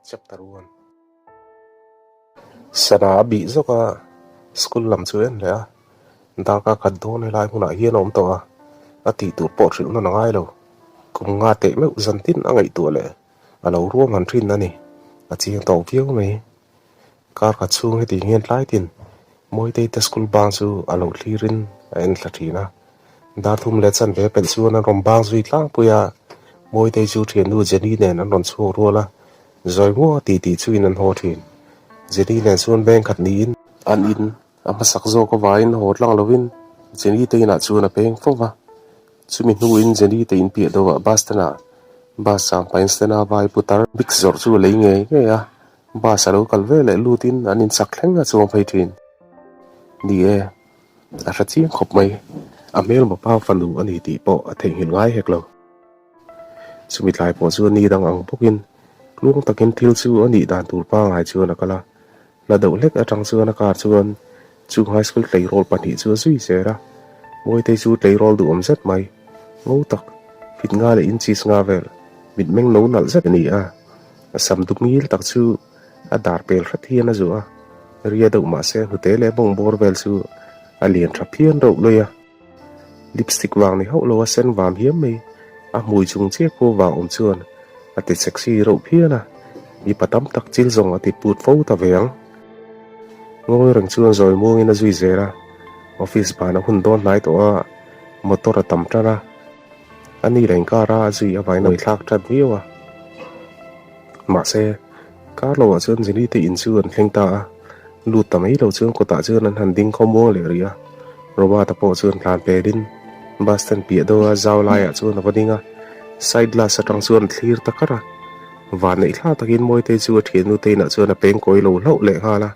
Chapter 1 Sana bị zoka school lam chuan le da ka khaddo ne lai huna hian om to ati tu po thil na ngai lo kum nga te me uzantin angai tu le alo ruam han thin ani achiang to viu mai kar ka chung he ti hian lai tin moi te school bang chu alo thlirin en thlathina dar thum le chan ve pen chu na rom bang zui tlang puya moi te chu thian nu jeni ne na ron chu rola rồi mua ti chui nan ho thin jeni len chuan beng khat ni in an in ama sak zo ko vain ho tlang lovin jeni te na chu na peng fowa chumi nu in jeni te in pi do bastana ba sam pain stana vai putar big zor chu le nge nge ya ba sa lo kal ve le lutin an in sak thlenga chu phai thin ni e a ra chi khop mai a mel ma pa fanu ani ti po a theng hin ngai hek lo chumi tlai po chu ni dang ang pokin luang takin thil chu ani dan tur pa ngai chu na kala la do lek atang chu na kar chuan chu high school play role pani chu zui sera moi te chu play role du om zet mai ngo tak fit nga le in chis nga vel mit meng no nal zet ni a sam duk ngil tak chu a dar pel khat hian a zu a ria do ma se hute le bong bor vel chu a lian tha phian ro loya lipstick wang ni ho lo a sen wam hiam mai a mui chung che ko wang om chuan ati sexy ro phiana mi patam tak chil zong ati put fo ta veng ngoi rang chuan zoi muang in a zui zera office bana hun don lai to a motor a tam tara ani reng kara zui a vai noi thak that viwa ma se kar lo chuan jini te in chuan thlengta lu tamai lo chuan ko ta chuan an han ding khom le ria roba ta po chuan tlan pe din bastan pi do a zaw lai a chuan a vadinga side la satang chuan thlir takara van nei thla takin moi te chu thian nu te na chuan a peng koi lo lo le hala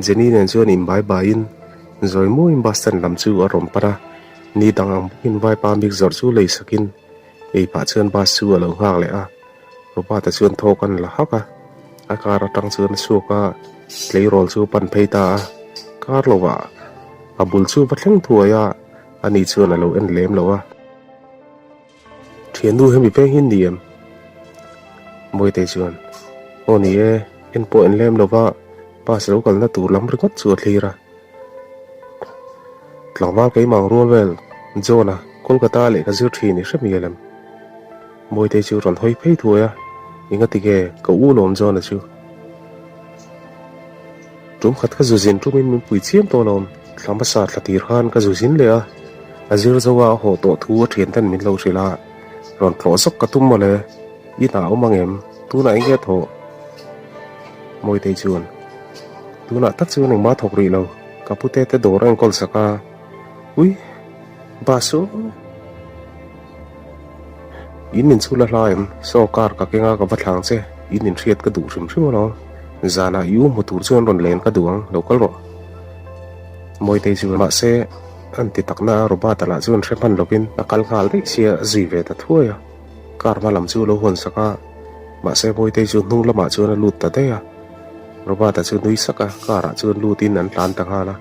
jeni nen chuan in bai bai in zoi mo in bastan lam chu a rom para ni dangam in vai pa mik zor chu lei sakin ei pa chuan bas chu a lo hak le a roba ta chuan thokan la haka a kara tang chuan suka tlei rol chu pan pheita kar lowa a bul chu pathleng thuaya ani chuan a lo en lem lo a thian nu hemi pe hin niam moi te chuan oni e en po en lem lova pas lo kal na tur lam ringot chu thlira tlangwal ke mang ruwel jona kolkata le ka zir thi ni hremielam moi te chu ron hoi phei thuaya inga tike ko u lom jona chu tum khat ka zuzin tumin min pui chiam to lom thlamba sa thlatir khan ka zuzin le a azir zawa ho to thu thian tan min lo rila ron thlo sok ka tum mole i na o mangem tu na inge tho moi te chuan tu na tak chuan ma thok ri lo kapute te dorang kol saka ui basu inin chula hlaim so kar ka kenga ka bathlang che inin riat ka du rim rim lo zana yu motur chuan ron len ka duang local ro moi te chuan ma se anti takna roba tala chuan hrepan lovin akal ngal ri sia zui ve ta thuaya kar ma lam chu lo hon saka ma se moi te chu nung lama chuan lut ta te ya roba ta chu nui saka kara chuan lutin an tlan ta hala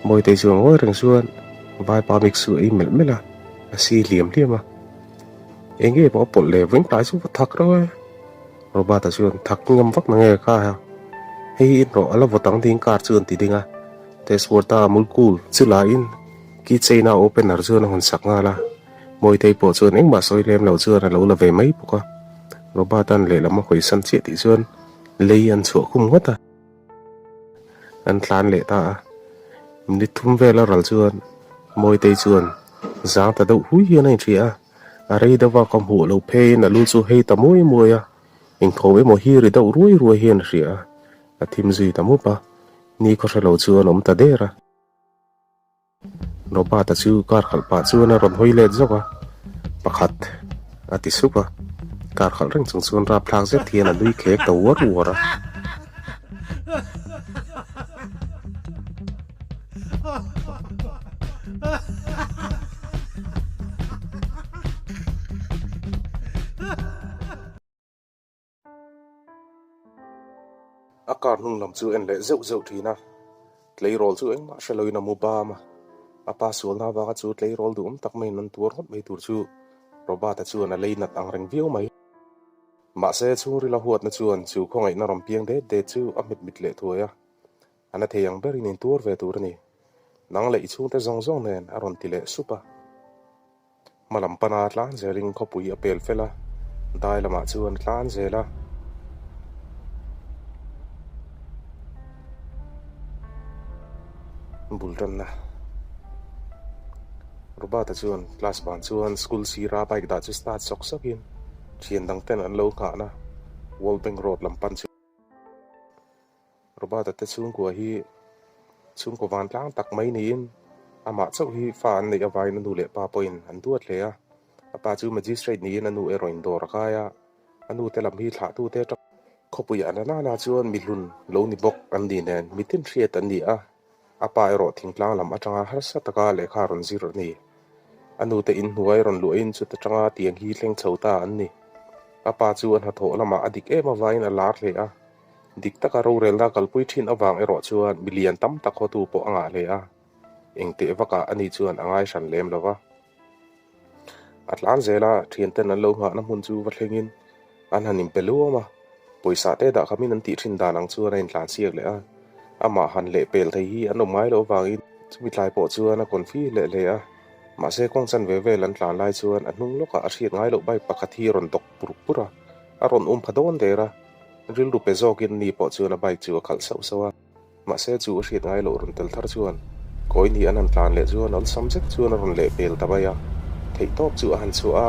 moi te chu ngoi reng chuan vai pa mik su ei mel mela asi liam liama enge bo pol le veng tai chu thak ro roba ta chuan thak ngam vak na nge ka ha hei in ro ala votang ding kar chuan ti dinga tesworta mulkul chula in ki cheina opener chuan hon sak nga la moi te po chuan eng ma soi lem lo chuan lo la ve mai puka roba tan le lama khoi san che ti chuan lei an chu khum ngota an tlan le ta ni thum vela ral chuan moi te chuan zang ta do hui hian ai thia a rei da wa kam hu lo phe na lu chu hei ta moi moi a eng thowe mo hi ri do ruai ruai hian ria a thim zui ta mu pa ni ko lo chuan om ta dera roba ta chu kar khal pa chuan a ron hoi le zoka pakhat ati suka kar khal reng chung chuan ra phlang zet thian a lui khek to war wara akar nung lam chu en le zeu zeu thina tlei rol chu eng ma shaloi na mu ba ma apa sul na ba chu tlei rol du tak mai nan tur hot mai tur chu roba ta chu na lei nat ang reng viu mai mà sẽ chung ri la huat na chuan chu khong ai na rom piang de chu amit mit le thuaya ana theyang beri nin tur ve tur ni nang le chung te zong nen aron ti le supa malam pana tlan zeling khopui apel fela dai lama chuan tlan zela bulran na rubata chuan class ban chuan school sira bike da chu start sokin thian dang ten an lo kha na Walbank Road lampan chu rubata te chung ko hi chung ko van tlang tak mai niin ama chau hi fan nei avai na nu le pa point an duat le a apa chu magistrate niin anu eroin dor kaya anu te lam hi thla tu te tok khopui anana na chuan milun lo ni bok an di nen mitin thriat an ni a apa ero thingtlang lam atanga har sa taka le kha ron zero ni anu te in huai ron luin chu te tanga tiang hi thleng chhota an ni apa chuan ha tho lama adik ema vain a lar le a dik taka ro rel da kalpui thin awang ero chuan million tam tak ho tu po anga le a engte waka ani chuan angai san lem lova atlan zela thian ten an lo nga na mun chu wa thlengin an hanim peluama poisa te da khamin an ti thin danang chuan a in tlan siak le a ama han le pel thei hi an omai lo wangin chumi tlai po chuan a konfi le a ma se kong chan ve lan tlan lai chuan an hnung loka a hriat ngai lo bai pakhat hi ron tok pura a ron phadon dera ril ru pe zokin ni po chuan a bike chu a khal sau sawa ma se chu a hriat ngai lo ron tel thar chuan koi ni an tlan le chuan al subject chuan a ron le pel tabaya thei top chu a han chu a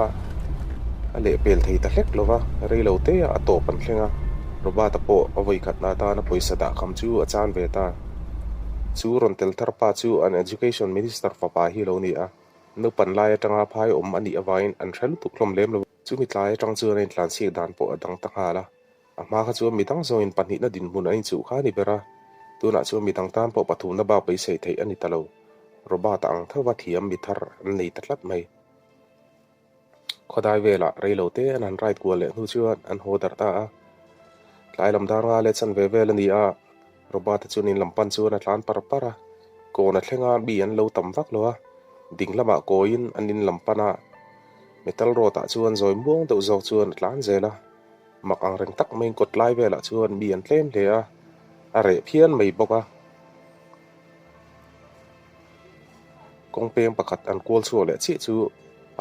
le pel thei ta hlek lova rei lo te a to pan thlenga roba ta po avoi khat na ta na poisa da kham chu a chan ve ta chu ron tel thar pa chu an education minister fa pa hi lo ni a no pan lai atanga phai ani awain an thal tu klom lem lo chu mi tlai atang chu an tlan siak dan po adang ta hala ama kha chu mi tang zo in pan hi na din mun ai chu kha ni bera tu na chu mi tang tan po pathum na ba pai sei thei ani talo roba ta ang thawa thiam mi thar nei tatlat mai khodai vela reilo te an right ko le nu chuan an hodar ta a lai lam dar nga le chan ve vel ni a roba ta chunin lampan chuan a tlan para ko na thlenga bi an lo tam vak lo a ding lama koin anin lampana metal rota chuan zoi muang deuh zawk chuan tlan zela mak ang reng tak main kot lai vela chuan mi an tlem hle a re phian mai boka kong pem pakhat an kol chu le chi chu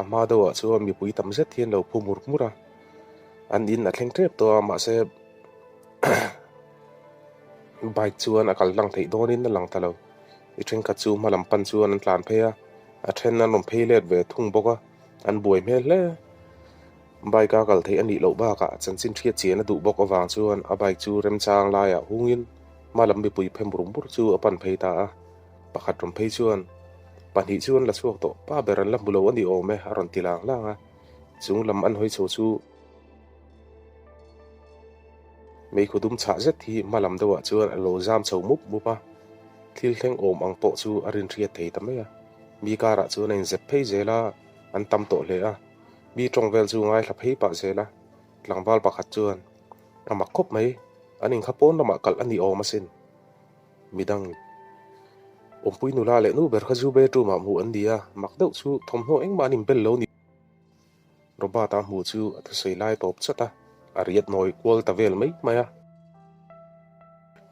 ama do chu mi pui tam zet hian lo phumur mura an in a thleng trep to ma se bike chuan a kal lang thei donin na lang talo I thren ka chu malam pan chuan an tlan phea a then an rom phei let ve thung boka an buai mel le bike ka kal thei ani lo ba ka chan chin thiat chen a du bok awang chuan a bike chu rem chang lai a hungin malam bi pui phem rum bur chu a pan phei ta a pakhat rom phei chuan pan hi chuan la chuak to pa beran lam bulo ani o me aron tilang langa chung lam an hoi chu chu mei khudum cha zet hi malam dawa chuan a lo jam chho mup mupa thil thleng om ang po chu arin riat thei tamaya mi kara chuan in zep phei zela an tam to le a mi tongvel chu ngai thla phei pa zela tlangwal pakhat chuan amak khop mai aning khapon lama kal ani o masin midang ompui nula le nu ber khazu be tu ma mu an dia mak deuh chu thom ho eng manim bel lo ni roba ta mu chu at sei lai top chata ariat noi kwal ta vel mai maya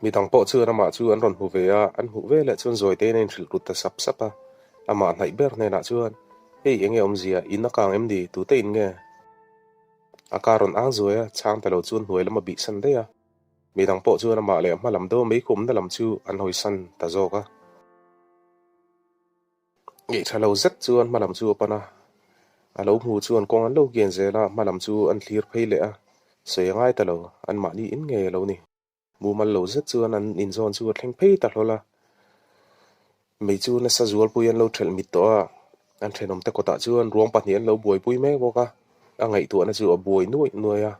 mi tang po chu ama chu an ron hu ve a an hu ve le chun zoi te nen thil rut ta sap sapa ama nai ber ne na chuan ei enge om zia in kang em di tu te in nge akaron ang zoya chang ta lo chun huai lama bi san de a mi tang po chu ama le ma lam do mai kum da lam chu an hoi san ta zo ka ngi thalo zet chuan ma lam chu pana alo mu chuan kong an lo gen zela ma lam chu an thlir phei le a sei ngai ta lo an ma ni in nge lo ni mu mal lo zet chuan an in zon chu thleng phei ta hlola mei chu na sa zual pui an lo thel mit to a an thenom te kota chuan ruang pahnih an lo buai pui me boka a ngai tu an chu a buai nuai a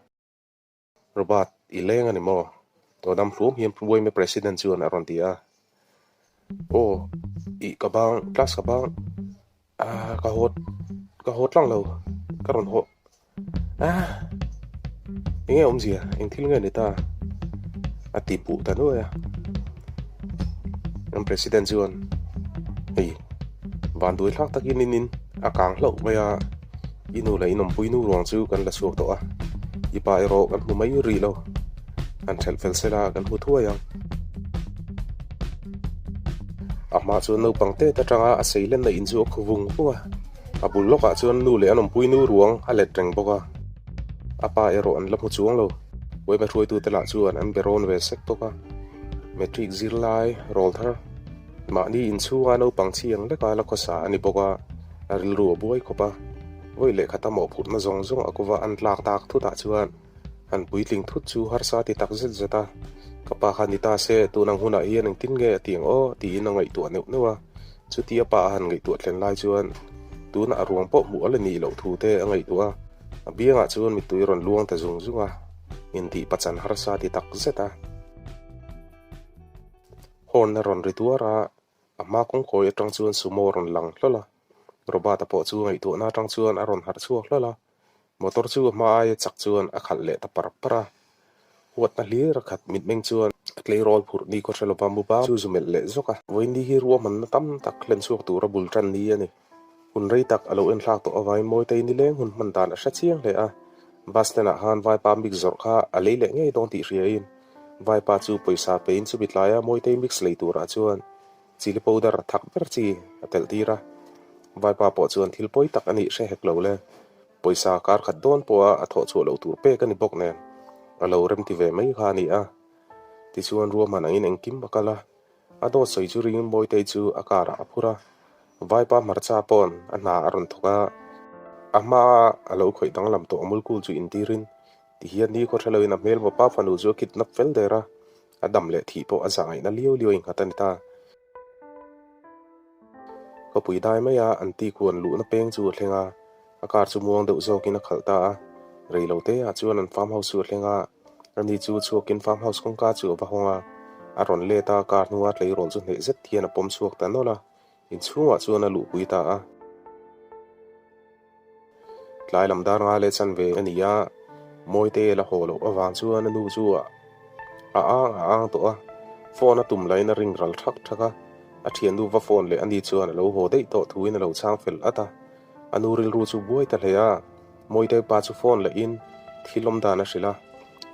robert I leng ani mo to dam hlum hiam buai me president chuan a ron ti a o I kabang plus kabang a ka hot lang lo ka ron ho a enge om zia eng thil nge ni ta a ti pu ta no ya ang president chuan ei van dui thak takin in a kang hlo maya inu la inom pui nu rong chu kan la suak to a ipa ero kan mu mai ri lo an thel fel sela kan mu thua yang ama chuan no pangte ta tanga a seilen na inju khuvung puwa abul loka chuan nu le anom pui nu ruang a let reng boka apa ero an la mu chuang lo wei ma throi tu tela chuan an beron ve sek toka metric zirlai rol thar ma ni in chuwa no pangchiang le ka la khosa ani boka aril ru buai khopa voi le khata mo phut na zong zong akuwa an tlak tak thu ta chuan an puitling thut chu har sa ti tak zet zeta kapa khanita se tu nang huna hian ang tin nge tiang o ti na ngai tu neu newa chu ti apa han ngai tu thlen lai chuan tu na ruang po mu ala ni lo thu te angai tu a bianga chuan mi tui ron luang ta zung zunga in ti pachan har sa ti tak zeta hon na ron rituara ama kong khoi atang chuan sumo ron lang hlola robata po chu ngai tu na tang chuan aron har chuak hlola motor chu ma ai chak chuan a khal le ta para wat na li rakhat mit meng chuan klei rol phur ni ko thelo pambu ba chu zumel le zoka voi ni hi ruwa man na tam tak len chuak tu ra bul tran ni ani hun rei tak alo en thlak to awai moi te ni leng hun man dan a hra chiang le a bas na han vai pa mix zor kha a le le ngei dong ti ria in vai pa chu poisa pe in chu bitlaya moi te mix lei tu ra chuan chili powder thak ber chi atel tira vai pa po chuan thil poi tak ani hre hek lo le poisa kar khat don po a tho chu lo tur pe kan ni bok nen alo rem ti ve mai kha ni a ti chuan ruwa man in engkim bakala ado soi chu ring moi te chu akara aphura vai pa marcha pon ana aron thoka ama alo khoi dang lam to amul kul chu intirin ti hian ni ko thalo in a mel pa fanu chu kidnap fel dera adam le thi po azangai na liu liu in khatanita ko pui dai mai a anti kuan lu na peng chu thlenga akar chu muang deuh zokin a khalta a reilo te a chuan an farm house chu thlenga ani chu chuakin farm house kong ka chu va honga aron le ta kar nuwa tlei rol chu ne zet thian a pom chuak ta nola in chunga chuan a lu pui ta a tlai lam dar nga le chan ve ania moi te la holo awang chuan anu chu a ang to a phone a tum lai na ring ral thak thaka a thian du va phone le ani chuan lo ho dei to thuin lo chang fel ata anuril ru chu buai ta hleya moi te pa chu phone le in thilom da na sila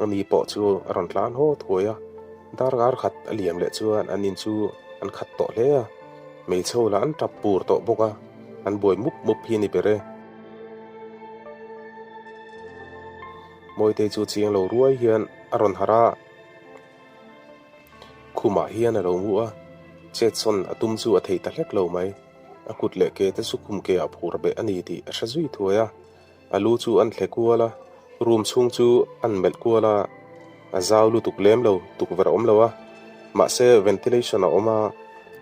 ani po chu ron tlan ho thoya dar gar khat aliam le chuan anin chu an khat to hle a mei chola an tap pur to boka an boi mup hi ni pere moi te chu chiang lo ruai hian aron hara khuma hian a lo mu a chet son atum chu a thei ta hlek lo mai akut le ke te su khum ke a phur be ani ti a shazui thuaya alu chu an thle kuala room chung chu an mel kuala a zaw lu tuk lem lo tuk ver om lo a ma se ventilation a oma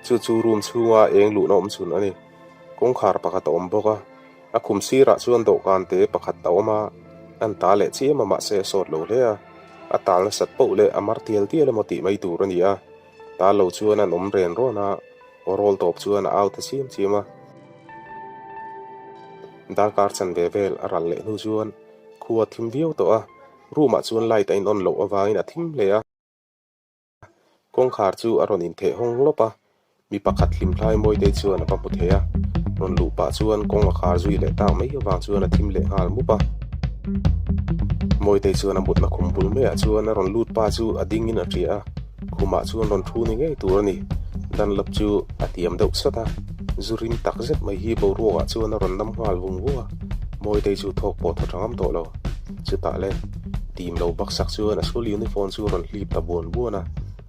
chu room chunga eng lu na om chun ani kong khar pakhat om boka a khum sira chuan do kan te pakhat ta oma an ta le chi ma se sot lo le a tal na sat po le amar tiel tiel mo ti mai tur ani a ta lo chuan an om ren ro na orol top chuan a out chim chima dar kar chan ve vel aral le nu chuan khuwa thim viau to a ruma chuan light in on lo awain a thim le a kong khar chu aron in the hong lopa mi pakhat lim thlai moi te chuan a pa pu theya ron lu pa chuan kong a khar zui le ta mai awang chuan a thim le ngal mu pa moi te chuan a mut na khum bul me a chuan a ron lut pa chu a ding in a tria khuma chuan ron thu ni ngei tur ani dan lap chu a tiam deuh sata zurin tak zet mai hi bo ruwa chuan a ron nam ngal vung wa moi te chu thok po thangam to lo chu ta le tim lo bak sak chuan a school uniform chu ron hlip ta bon buana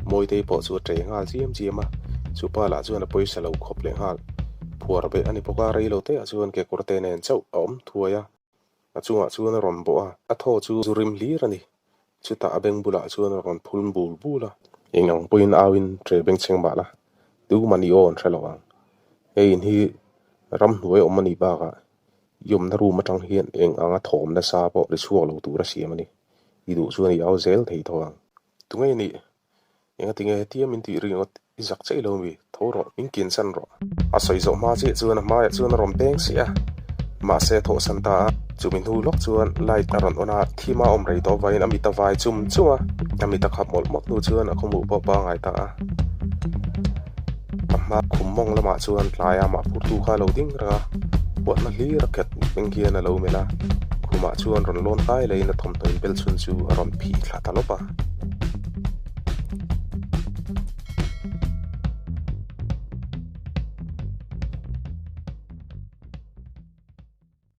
moi te po chu tre ngal chiam chu pa la chuan a poisa lo khop le ngal phuar be ani poka rei lo te a chuan ke kurte nen chau om thuaya a chunga chuan a ron bo a tho chu zurim hlir ani chu ta abeng bula chuan a ron phul bul bula engang puin awin tre beng cheng bala tu mani on threlawang ein hi ram hnuai om ani ba ka yom na ru ma tang hian eng anga thom na sa po ri chuak lo tu ra siam ani i du chuan i au zel thei thawang tungai ni enga tinge tiam in ti ring ot izak chei lo mi thoro in kin san ro a soi zo ma che chuan ma ya chuan rom teng sia ma se tho san ta chumin hu lok chuan light aron ona thima om rei to vain amita vai chum chuma amita khap mol mok nu chuan a khomu pa pa ngai ta ma khumong lama chuan tlaya ma phur tu kha lo ding ra wat na hli raket beng hian a lo mela khu mà chuan ron lon tai le na thom toin bel chun chu ron phi thla ta lopa